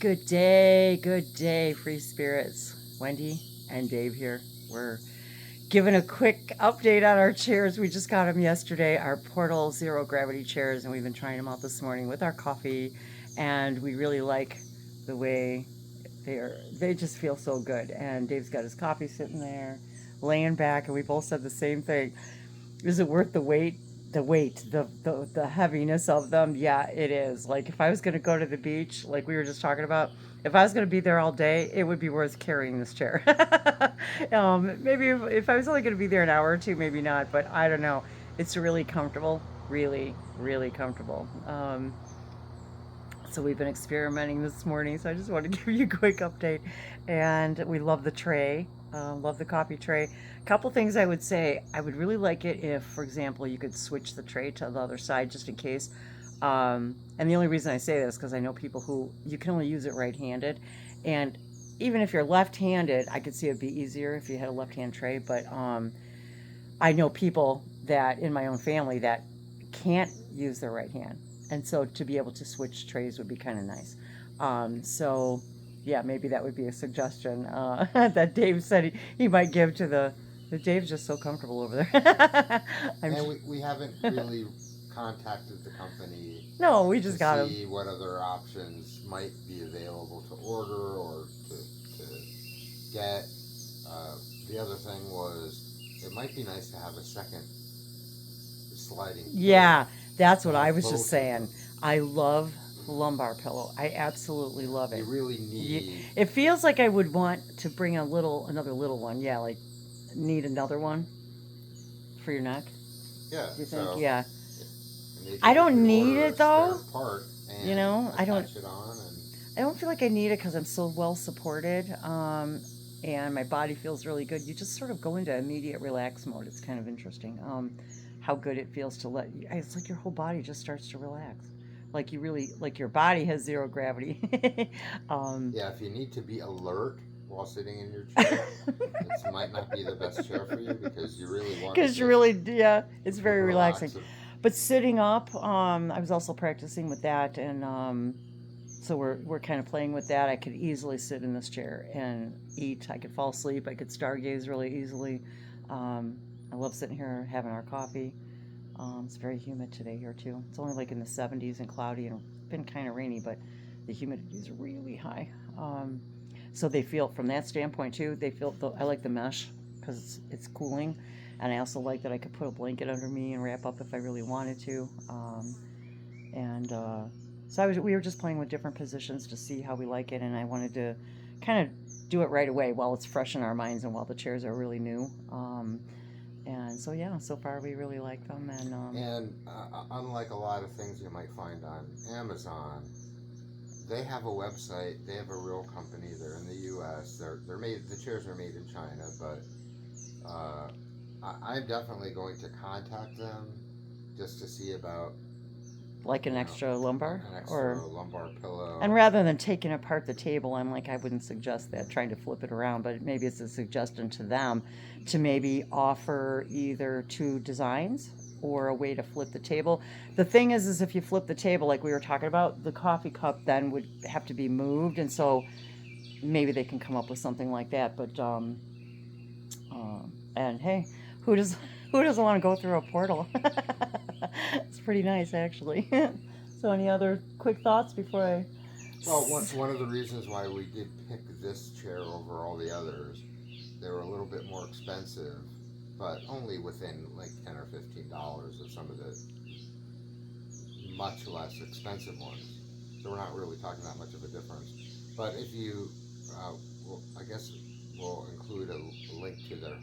good day, free spirits. Wendy and Dave here. We're giving a quick update on our chairs. We just got them yesterday, our Portal Zero Gravity chairs, and we've been trying them out this morning with our coffee. And we really like the way they just feel so good. And Dave's got his coffee sitting there, laying back, and we both said the same thing. Is it worth the wait? The heaviness of them? Yeah, it is. Like if I was going to go to the beach, like we were just talking about, if I was going to be there all day, it would be worth carrying this chair. Maybe if I was only going to be there an hour or two, maybe not, but I don't know. It's really comfortable, really comfortable. So we've been experimenting this morning. So I just want to give you a quick update. And we love the tray. Love the coffee tray. A couple things I would say. I would really like it if, for example, you could switch the tray to the other side just in case. And the only reason I say this is because I know people who you can only use it right-handed, and even if you're left-handed, I could see it'd be easier if you had a left-hand tray. But I know people that in my own family that can't use their right hand, and so to be able to switch trays would be kind of nice. So yeah, maybe that would be a suggestion that Dave said he might give to the. Dave's just so comfortable over there. And we haven't really contacted the company No, we to just got him. see what other options might be available to order or to get. The other thing was it might be nice to have a second sliding pillow. Yeah, that's what I was Both just of saying. them. I love lumbar pillow. I absolutely love it. You really need. It feels like I would want to bring another little one. Yeah, like need another one for your neck. Yeah. Do you think? So Yeah. maybe I you don't could need order it a though. spare part and You know, attach it on and. I don't feel like I need it because I'm so well supported. And my body feels really good. You just sort of go into immediate relax mode. It's kind of interesting. How good it feels to let you. It's like your whole body just starts to relax. Like you really, like your body has zero gravity. um, Yeah, if you need to be alert while sitting in your chair, it might not be the best chair for you because you really want to Because you just really, yeah, it's very relaxing. relax. But sitting up, I was also practicing with that, and so we're kind of playing with that. I could easily sit in this chair and eat. I could fall asleep. I could stargaze really easily. Um, I love sitting here having our coffee. It's very humid today here too. It's only like in the 70s and cloudy and been kind of rainy, but the humidity is really high. So they feel from that standpoint too. They feel I like the mesh because it's cooling, and I also like that I could put a blanket under me and wrap up if I really wanted to. And so we were just playing with different positions to see how we like it, and I wanted to kind of do it right away while it's fresh in our minds and while the chairs are really new. And so yeah, so far we really like them, And unlike a lot of things you might find on Amazon, they have a website. They have a real company. They're in the U.S. They're made. The chairs are made in China, but I'm definitely going to contact them just to see about like an extra lumbar an or extra lumbar pillow. and rather than taking apart the table, I'm like, I wouldn't suggest that, trying to flip it around, but maybe it's a suggestion to them to maybe offer either two designs or a way to flip the table. The thing is if you flip the table, like we were talking about, the coffee cup then would have to be moved, and so maybe they can come up with something like that. But and hey, who does who doesn't want to go through a portal? It's pretty nice, actually. So, any other quick thoughts before I? Well, one of the reasons why we did pick this chair over all the others, they were a little bit more expensive, but only within like $10 or $15 of some of the much less expensive ones. So we're not really talking that much of a difference. But if you, well, I guess we'll include a link to their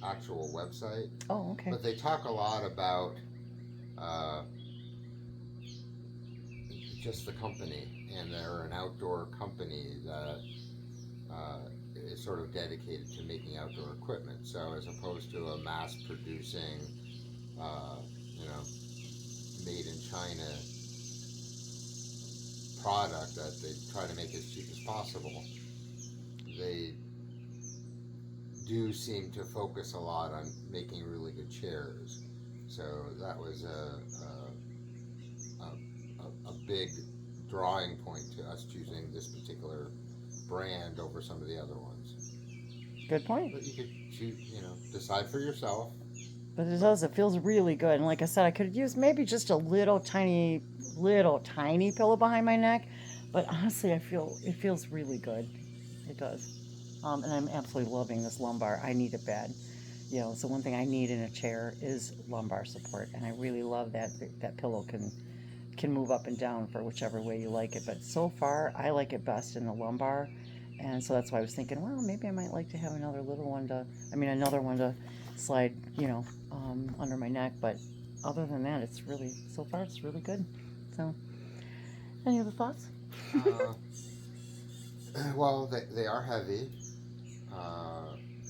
actual website. Oh, okay. But they talk a lot about uh, just the company, and they're an outdoor company that is sort of dedicated to making outdoor equipment. So as opposed to a mass producing, you know, made in China product that they try to make as cheap as possible, they do seem to focus a lot on making really good chairs. So that was a big drawing point to us choosing this particular brand over some of the other ones. Good point. But you could choose, decide for yourself. But it does. It feels really good. And like I said, I could use maybe just a little tiny pillow behind my neck. But honestly, it feels really good. It does. And I'm absolutely loving this lumbar. I need it bad. So one thing I need in a chair is lumbar support, and I really love that pillow can move up and down for whichever way you like it. But so far, I like it best in the lumbar, and so that's why I was thinking, well, maybe I might like to have another one to slide, under my neck. But other than that, so far it's really good. So, any other thoughts? Well, they are heavy.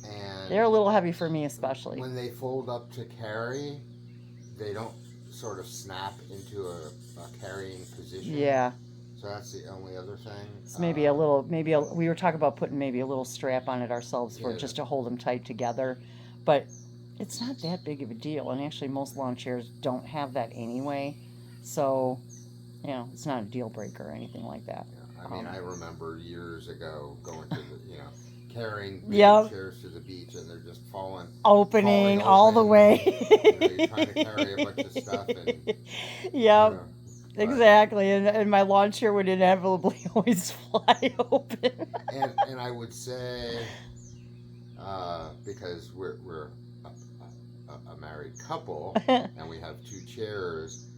And they're a little heavy for me, especially. When they fold up to carry, they don't sort of snap into a carrying position. Yeah. So that's the only other thing. So maybe we were talking about putting maybe a little strap on it ourselves just to hold them tight together. But it's not that big of a deal. And actually, most lawn chairs don't have that anyway. So, it's not a deal breaker or anything like that. Yeah. I remember years ago going to carrying chairs to the beach, and they're just falling all the way. You're trying to carry a bunch of stuff. Yep, exactly. And my lawn chair would inevitably always fly open. and I would say, because we're a married couple and we have two chairs,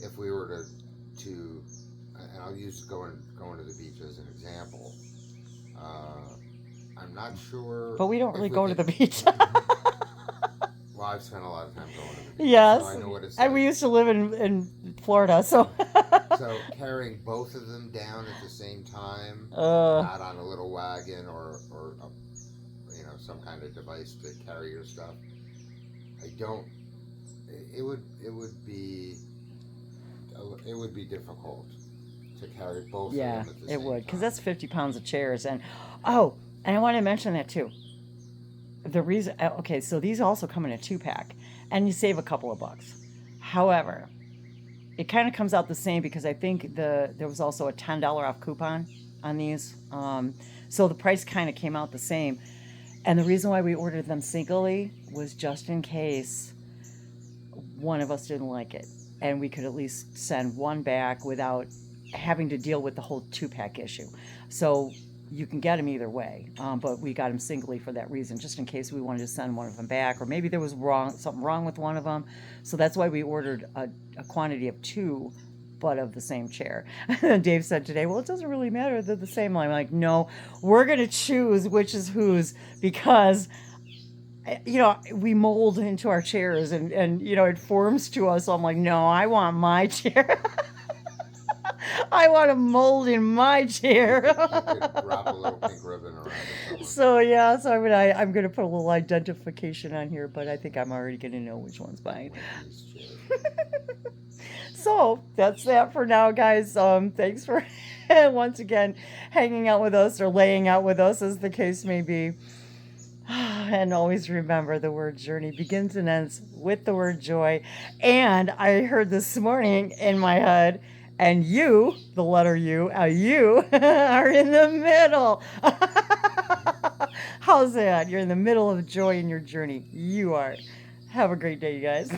if we were to and I'll use going to the beach as an example. I'm not sure. But we don't really go to the beach. Well, I've spent a lot of time going to the beach. Yes. So I know what it's like. And we used to live in Florida, so. So carrying both of them down at the same time, not on a little wagon or some kind of device to carry your stuff. It would be difficult to carry both of them at the same time. Yeah, it would, because that's 50 pounds of chairs. And I want to mention that too. The reason, so these also come in a 2-pack, and you save a couple of bucks. However, it kind of comes out the same because I think there was also a $10 off coupon on these. So the price kind of came out the same. And the reason why we ordered them singly was just in case one of us didn't like it, and we could at least send one back without having to deal with the whole 2-pack issue. So you can get them either way, but we got them singly for that reason, just in case we wanted to send one of them back, or maybe there was something wrong with one of them. So that's why we ordered a quantity of 2, but of the same chair. And Dave said today, well, it doesn't really matter, they're the same. I'm like, no, we're going to choose which is whose, because we mold into our chairs, and it forms to us. So I'm like, no, I want my chair. I want to mold in my chair. You could wrap a little pink ribbon around it. So I'm going to put a little identification on here, but I think I'm already going to know which one's mine. So that's that for now, guys. Thanks for once again hanging out with us, or laying out with us, as the case may be. And always remember, the word journey begins and ends with the word joy. And I heard this morning in my head, and you, the letter U, you are in the middle. How's that? You're in the middle of joy in your journey. You are. Have a great day, you guys.